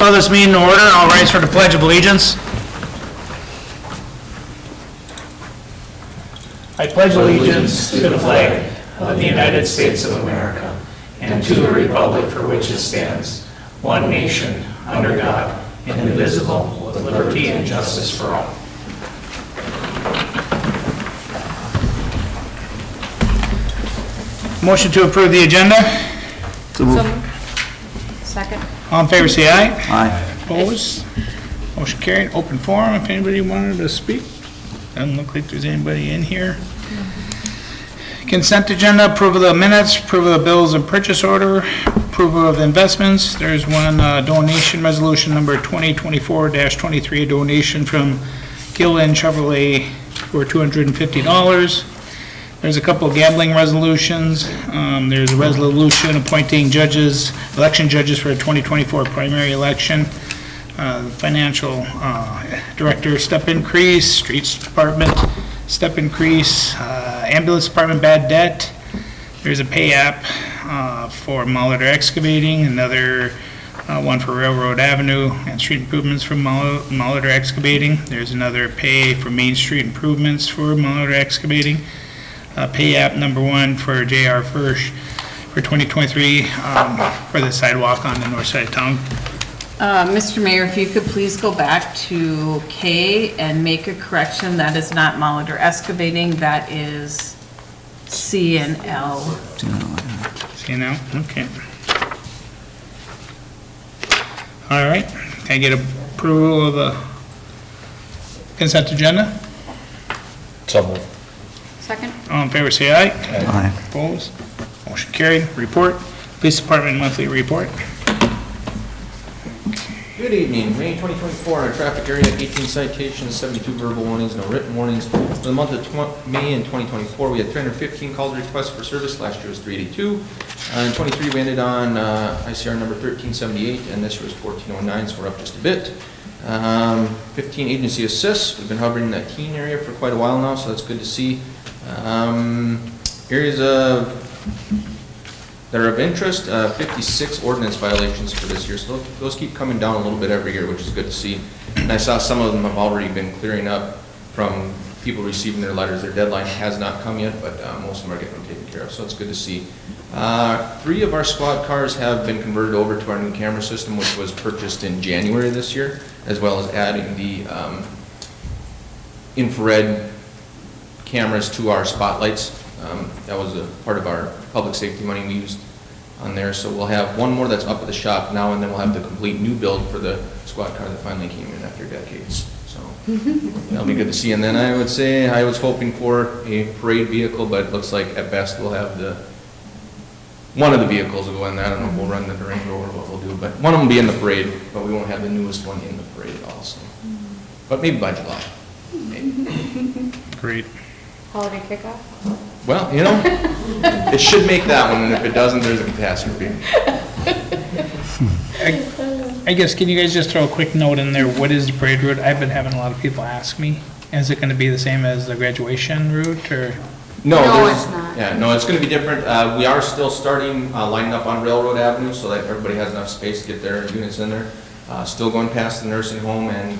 Call this meeting to order. I'll rise for the Pledge of Allegiance. I pledge allegiance to the flag of the United States of America and to the republic for which it stands, one nation, under God, indivisible, with liberty and justice for all. Motion to approve the agenda. Second. All in favor, say aye. Aye. Opposed? Motion carried. Open forum if anybody wanted to speak. Doesn't look like there's anybody in here. Consent agenda, approval of the minutes, approval of bills and purchase order, approval of investments. There's one donation resolution number 2024-23, a donation from Gillen Chevrolet for $250. There's a couple of gambling resolutions. There's a resolution appointing judges, election judges for a 2024 primary election. Financial director step increase, streets department step increase, ambulance department bad debt. There's a pay app for Molitor Excavating, another one for Railroad Avenue and street improvements from Molitor Excavating. There's another pay for Main Street improvements for Molitor Excavating. Pay app number 1 for JR First for 2023 for the sidewalk on the north side of town. Mr. Mayor, if you could please go back to K and make a correction. That is not Molitor Excavating, that is C and L. See now? Okay. All right. Can I get approval of the consent agenda? So moved. Second. All in favor, say aye. Aye. Opposed? Motion carried. Report. Police Department monthly report. Good evening. May 2024, in our traffic area, 18 citations, 72 verbal warnings, no written warnings. For the month of May in 2024, we had 315 calls requests for service. Last year was 382. In 23, we ended on ICR number 1378, and this year was 1409, so we're up just a bit. 15 agency assists. We've been hovering in that teen area for quite a while now, so that's good to see. Areas that are of interest, 56 ordinance violations for this year, so those keep coming down a little bit every year, which is good to see. And I saw some of them have already been clearing up from people receiving their letters. Their deadline has not come yet, but most of them are getting taken care of, so it's good to see. 3 of our squad cars have been converted over to our new camera system, which was purchased in January this year, as well as adding the infrared cameras to our spotlights. That was a part of our public safety money we used on there. So we'll have one more that's up at the shop now, and then we'll have the complete new build for the squad car that finally came in after decades. So that'll be good to see. And then I would say I was hoping for a parade vehicle, but it looks like at best we'll have one of the vehicles will go in there. I don't know if we'll run the Durango or what we'll do, but one of them will be in the parade, but we won't have the newest one in the parade also. But maybe by July. Maybe. Great. Holiday kickoff? Well, you know, it should make that one, and if it doesn't, there's a catastrophe. I guess, can you guys just throw a quick note in there? What is the parade route? I've been having a lot of people ask me. Is it going to be the same as the graduation route, or? No, there's- it's not. Yeah, no, it's going to be different. We are still starting lining up on Railroad Avenue so that everybody has enough space to get their units in there. Still going past the nursing home and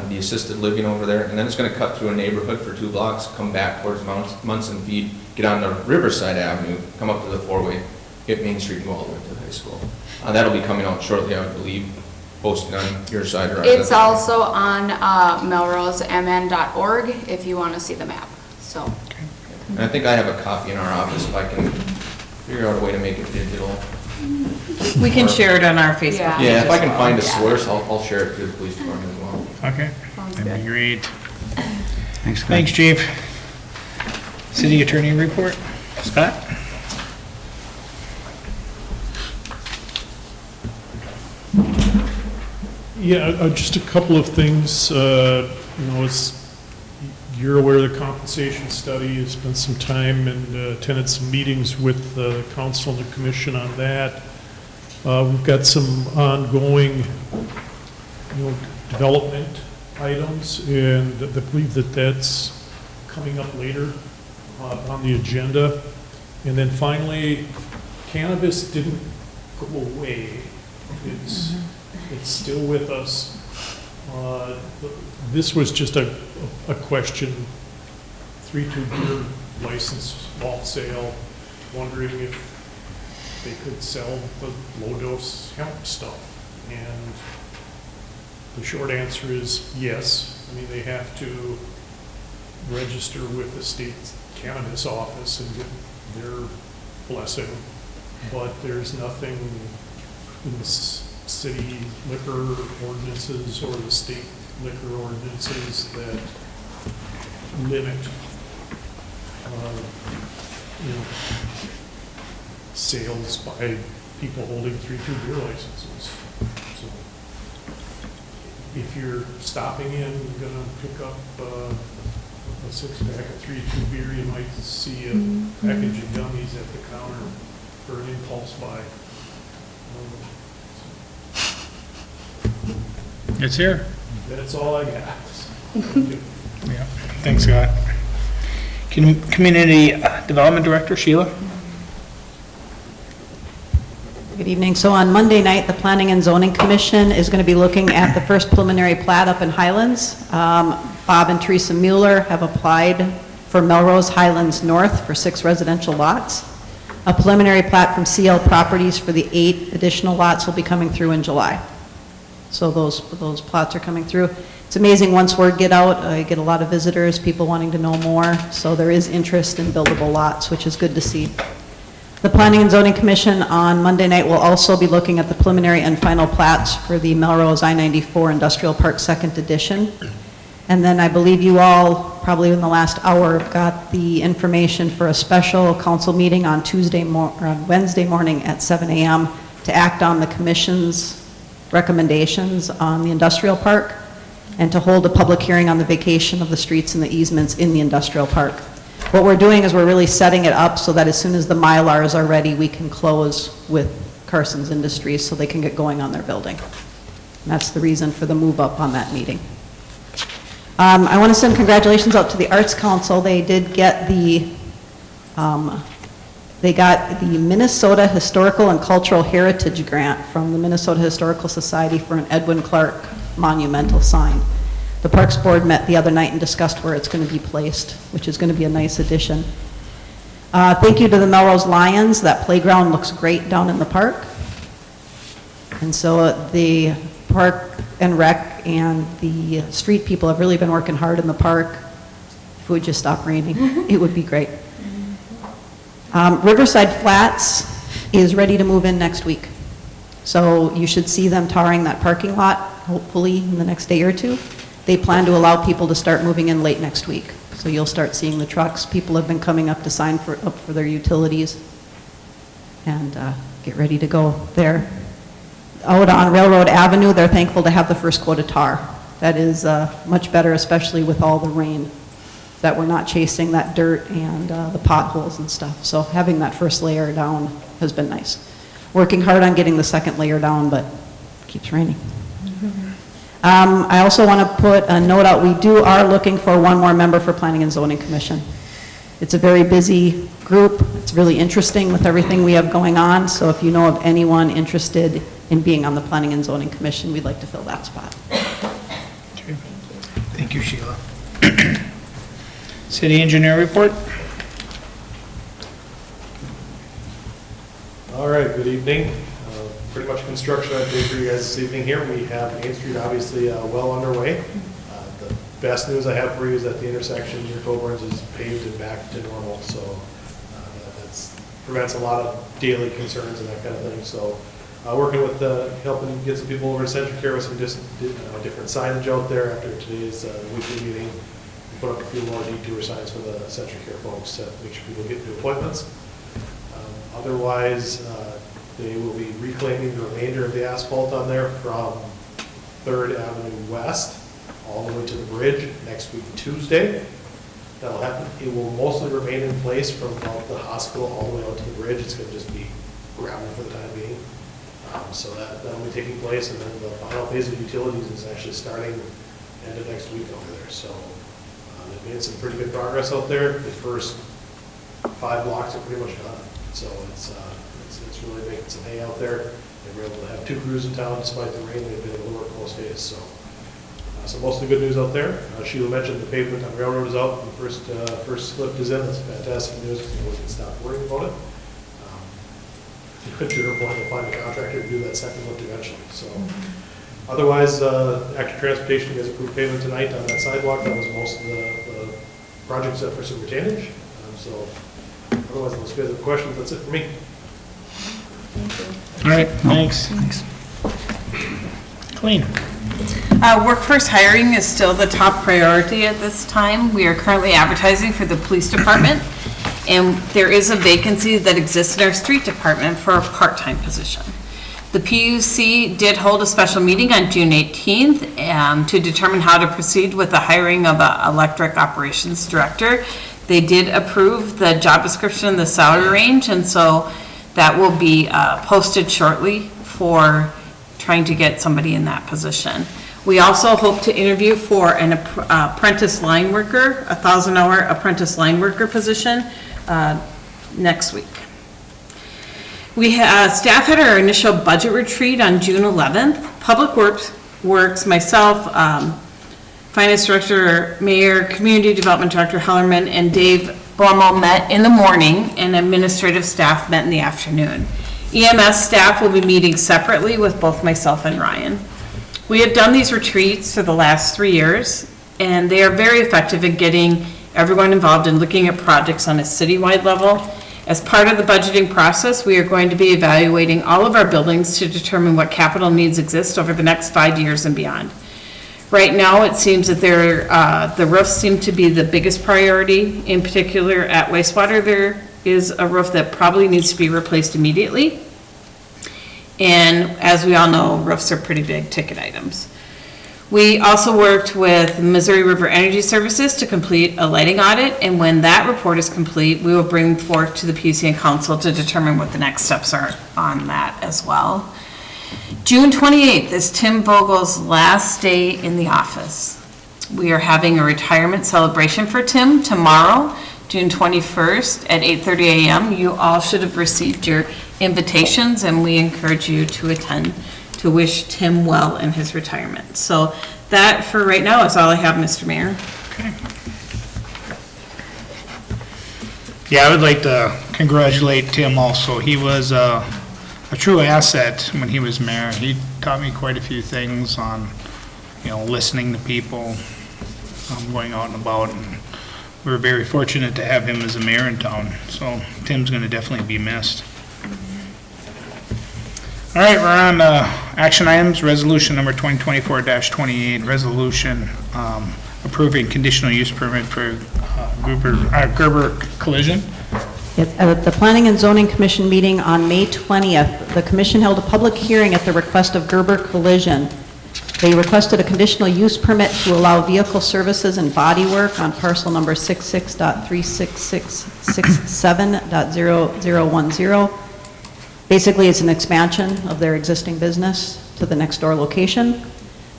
the assisted living over there, and then it's going to cut through a neighborhood for 2 blocks, come back towards Munson Feed, get on the Riverside Avenue, come up to the 4-way, hit Main Street, and go all the way to the high school. That'll be coming out shortly, I would believe, posted on your side or It's also on melrosemn.org if you want to see the map. So. And I think I have a copy in our office if I can figure out a way to make it digital. We can share it on our Facebook Yeah. page. Yeah, if I can as well. find a source, I'll share it to the police department as well. Okay. Sounds That'd be good. great. Thanks, Scott. Thanks, Chief. City Attorney report. Scott? Yeah, just a couple of things. As you're aware of the compensation study, it's been some time and attended some meetings with the council and the commission on that. We've got some ongoing, development items, and I believe that that's coming up later on the agenda. And then finally, cannabis didn't go away. It's It's still with us. This was just a question, 3-2 beer license, malt sale, wondering if they could sell the low-dose hemp stuff. And the short answer is yes. I mean, they have to register with the state cannabis office and get their blessing, but there's nothing in the city liquor ordinances or the state liquor ordinances that limit, sales by people holding 3-2 beer licenses. So if you're stopping in, you're gonna pick up a 6-pack of 3-2 beer, you might see a package of gummies at the counter for an impulse buy. It's here. That's all I got. Yeah, thanks, Scott. Community Development Director, Sheila? Good evening. So on Monday night, the Planning and Zoning Commission is going to be looking at the first preliminary plat up in Highlands. Bob and Teresa Mueller have applied for Melrose Highlands North for 6 residential lots. A preliminary plat from CL Properties for the 8 additional lots will be coming through in July. So those plots are coming through. It's amazing, once word get out, I get a lot of visitors, people wanting to know more, so there is interest in buildable lots, which is good to see. The Planning and Zoning Commission on Monday night will also be looking at the preliminary and final plats for the Melrose I-94 Industrial Park Second Edition. And then I believe you all, probably in the last hour, got the information for a special council meeting on Wednesday morning at 7 a.m. to act on the commission's recommendations on the industrial park and to hold a public hearing on the vacation of the streets and the easements in the industrial park. What we're doing is we're really setting it up so that as soon as the Mylars are ready, we can close with Carson's Industries so they can get going on their building. And that's the reason for the move up on that meeting. I want to send congratulations out to the Arts Council. They did get they got the Minnesota Historical and Cultural Heritage Grant from the Minnesota Historical Society for an Edwin Clark monumental sign. The Parks Board met the other night and discussed where it's going to be placed, which is going to be a nice addition. Thank you to the Melrose Lions. That playground looks great down in the park. And so the Park and Rec and the street people have really been working hard in the park. If it would just stop raining, it would be great. Riverside Flats is ready to move in next week. So you should see them tarring that parking lot, hopefully in the next day or two. They plan to allow people to start moving in late next week. So you'll start seeing the trucks. People have been coming up to sign up for their utilities and get ready to go there. Out on Railroad Avenue, they're thankful to have the first coat of tar. That is much better, especially with all the rain, that we're not chasing that dirt and the potholes and stuff. So having that first layer down has been nice. Working hard on getting the second layer down, but it keeps raining. I also want to put a note out. We are looking for one more member for Planning and Zoning Commission. It's a very busy group. It's really interesting with everything we have going on. So if you know of anyone interested in being on the Planning and Zoning Commission, we'd like to fill that spot. Okay. Thank you, Sheila. City Engineer Report. All right, good evening. Pretty much construction update for you guys this evening here. We have Main Street obviously well underway. The best news I have for you is that the intersection near Coburn's is paved and back to normal, so that prevents a lot of daily concerns and that kind of thing. So working with helping get some people over to Century Care with some different signage out there after today's weekly meeting. We put up a few more detour signs for the Century Care folks to make sure people get to appointments. Otherwise, they will be reclaiming the remainder of the asphalt on there from 3rd Avenue West all the way to the bridge next week, Tuesday. That'll happen. It will mostly remain in place from about the hospital all the way out to the bridge. It's going to just be gravel for the time being. So that'll be taking place, and then the final phase of utilities is actually starting end of next week over there. So they've made some pretty good progress out there. The first 5 blocks are pretty much done. So it's really making some hay out there. They were able to have 2 crews in town despite the rain. They've been able to work most days, so. So mostly good news out there. Sheila mentioned the pavement on Railroad is out, and the first slip is in. That's fantastic news, because we can stop worrying about it. To her point, we'll find a contractor to do that second lift eventually, so. Otherwise, Active Transportation has approved pavement tonight on that sidewalk. That was most of the projects except for some retainage. So otherwise, unless you guys have questions, that's it for me. All right, thanks. Clean. Workforce hiring is still the top priority at this time. We are currently advertising for the police department, and there is a vacancy that exists in our street department for a part-time position. The PUC did hold a special meeting on June 18th to determine how to proceed with the hiring of an electric operations director. They did approve the job description and the salary range, and so that will be posted shortly for trying to get somebody in that position. We also hope to interview for an apprentice line worker, a 1,000-hour apprentice line worker position next week. Staff had our initial budget retreat on June 11th. Public Works, myself, Finance Director, Mayor, Community Development Director Hellerman, and Dave Bormo met in the morning, and administrative staff met in the afternoon. EMS staff will be meeting separately with both myself and Ryan. We have done these retreats for the last 3 years, and they are very effective in getting everyone involved in looking at projects on a citywide level. As part of the budgeting process, we are going to be evaluating all of our buildings to determine what capital needs exist over the next 5 years and beyond. Right now, it seems that the roofs seem to be the biggest priority. In particular, at wastewater, there is a roof that probably needs to be replaced immediately. And as we all know, roofs are pretty big ticket items. We also worked with Missouri River Energy Services to complete a lighting audit, and when that report is complete, we will bring forth to the PUC and Council to determine what the next steps are on that as well. June 28th is Tim Vogel's last day in the office. We are having a retirement celebration for Tim tomorrow, June 21st at 8:30 a.m. You all should have received your invitations, and we encourage you to attend to wish Tim well in his retirement. So that, for right now, is all I have, Mr. Mayor. Okay. Yeah, I would like to congratulate Tim also. He was a true asset when he was mayor. He taught me quite a few things on, listening to people, going out and about, and we were very fortunate to have him as a mayor in town. So Tim's going to definitely be missed. All right, we're on action items. Resolution number 2024-28, resolution approving conditional use permit for Gerber Collision. At the Planning and Zoning Commission meeting on May 20th, the commission held a public hearing at the request of Gerber Collision. They requested a conditional use permit to allow vehicle services and body work on parcel number 66.36667.0010. Basically, it's an expansion of their existing business to the next door location.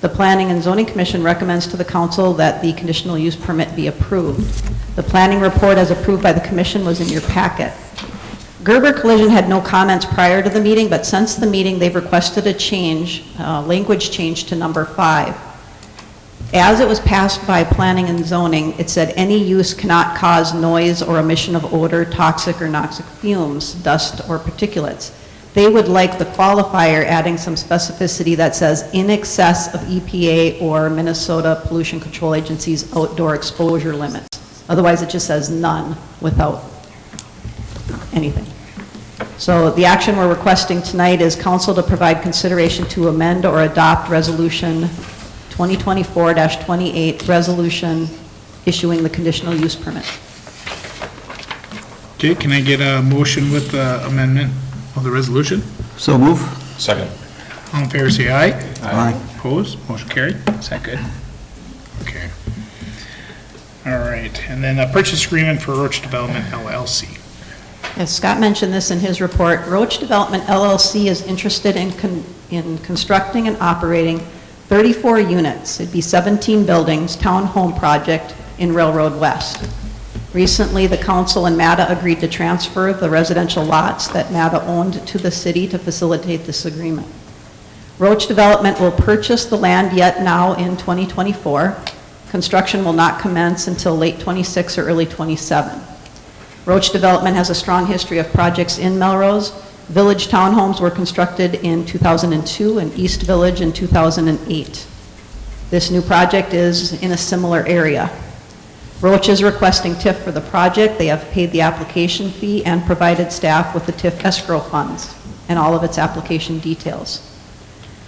The Planning and Zoning Commission recommends to the council that the conditional use permit be approved. The planning report as approved by the commission was in your packet. Gerber Collision had no comments prior to the meeting, but since the meeting, they've requested a change, language change to number 5. As it was passed by Planning and Zoning, it said any use cannot cause noise or emission of odor, toxic or noxic fumes, dust or particulates. They would like the qualifier adding some specificity that says in excess of EPA or Minnesota Pollution Control Agency's outdoor exposure limits. Otherwise, it just says none without anything. So the action we're requesting tonight is council to provide consideration to amend or adopt resolution 2024-28, resolution issuing the conditional use permit. Okay, can I get a motion with the amendment of the resolution? So move. Second. All in favor, say aye. Aye. Opposed? Motion carried. Is that good? Okay. All right, and then a purchase agreement for Roach Development LLC. As Scott mentioned this in his report, Roach Development LLC is interested in constructing and operating 34 units. It'd be 17 buildings, townhome project in Railroad West. Recently, the council and MATA agreed to transfer the residential lots that MATA owned to the city to facilitate this agreement. Roach Development will purchase the land yet now in 2024. Construction will not commence until late '26 or early '27. Roach Development has a strong history of projects in Melrose. Village townhomes were constructed in 2002 and East Village in 2008. This new project is in a similar area. Roach is requesting TIF for the project. They have paid the application fee and provided staff with the TIF escrow funds and all of its application details.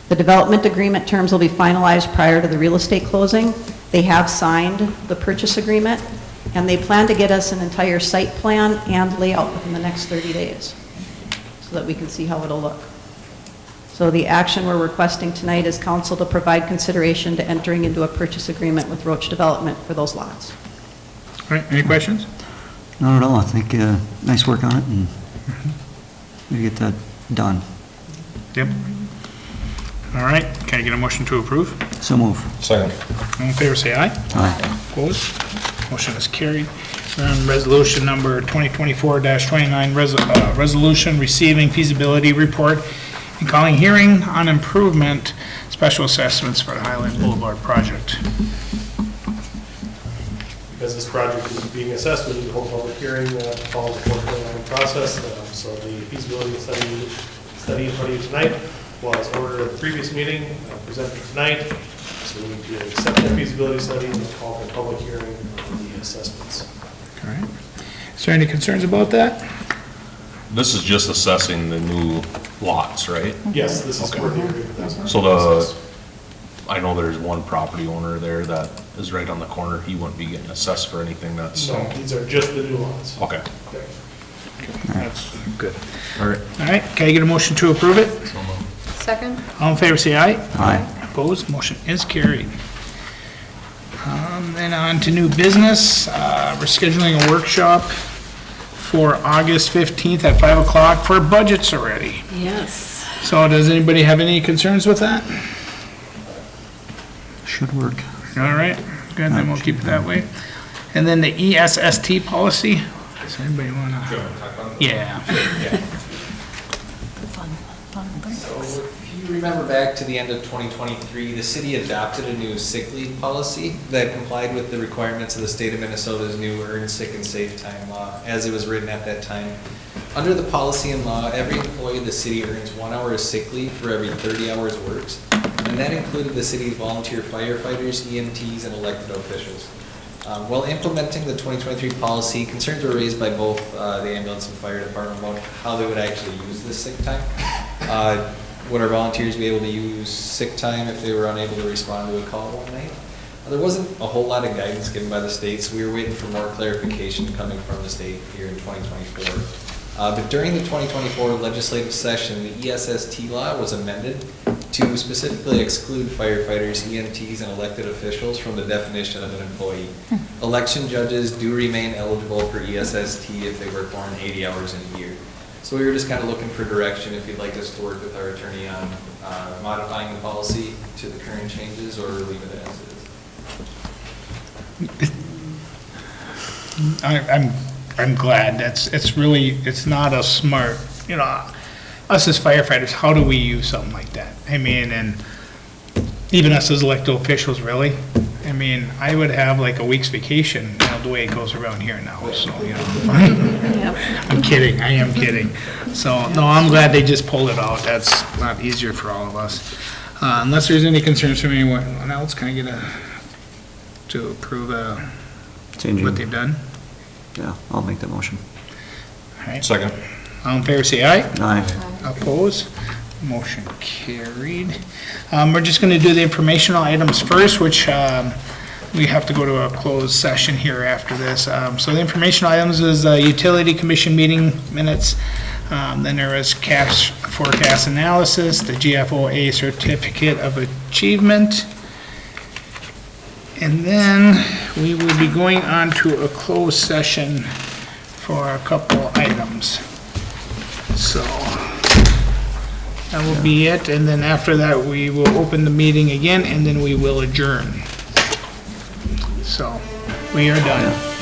The development agreement terms will be finalized prior to the real estate closing. They have signed the purchase agreement, and they plan to get us an entire site plan and layout within the next 30 days so that we can see how it'll look. So the action we're requesting tonight is council to provide consideration to entering into a purchase agreement with Roach Development for those lots. All right, any questions? Not at all. I think, nice work on it, and we get that done. Yep. All right, can I get a motion to approve? So move. Second. All in favor, say aye. Aye. Opposed? Motion is carried. We're on resolution number 2024-29, resolution receiving feasibility report and calling hearing on improvement special assessments for the Highland Boulevard project. Because this project is being assessed, we need to hold a public hearing to follow the 429 process. So the feasibility study in front of you tonight was ordered at the previous meeting, presented tonight. So we need to accept that feasibility study and call for a public hearing on the assessments. All right. Is there any concerns about that? This is just assessing the new lots, right? Yes, this is for the agreement. So I know there's one property owner there that is right on the corner. He wouldn't be getting assessed for anything that's, No, these are just the new lots. okay. Okay. That's good. All right. All right, can I get a motion to approve it? Second? All in favor, say aye. Aye. Opposed? Motion is carried. Then on to new business. We're scheduling a workshop for August 15th at 5 o'clock for budgets already. Yes. So does anybody have any concerns with that? Should work. All right, good, then we'll keep it that way. And then the ESST policy, does anybody want to? Yeah. So if you remember back to the end of 2023, the city adopted a new sick leave policy that complied with the requirements of the state of Minnesota's new Earn Sick and Safe Time law, as it was written at that time. Under the policy and law, every employee of the city earns 1 hour of sick leave for every 30 hours worked, and that included the city's volunteer firefighters, EMTs, and elected officials. While implementing the 2023 policy, concerns were raised by both the ambulance and fire department about how they would actually use this sick time. Would our volunteers be able to use sick time if they were unable to respond to a call one night? There wasn't a whole lot of guidance given by the state, so we were waiting for more clarification coming from the state here in 2024. But during the 2024 legislative session, the ESST law was amended to specifically exclude firefighters, EMTs, and elected officials from the definition of an employee. Election judges do remain eligible for ESST if they work more than 80 hours in a year. So we were just kind of looking for direction if you'd like us to work with our attorney on modifying the policy to the current changes or leave it as is. I'm glad, it's not a smart, us as firefighters, how do we use something like that? I mean, and even us as elected officials, really? I mean, I would have like a week's vacation, the way it goes around here now, so, I'm kidding, I am kidding. So, no, I'm glad they just pulled it out, that's a lot easier for all of us. Unless there's any concerns from anyone else, can I get to approve Changing. what they've done? Yeah, I'll make that motion. All right. Second. All in favor, say aye. Aye. Opposed? Motion carried. We're just going to do the informational items first, which we have to go to a closed session here after this. So the informational items is utility commission meeting minutes. Then there is cash forecast analysis, the GFOA certificate of achievement. And then we will be going on to a closed session for a couple items. So that will be it, and then after that, we will open the meeting again, and then we will adjourn. So, we are done.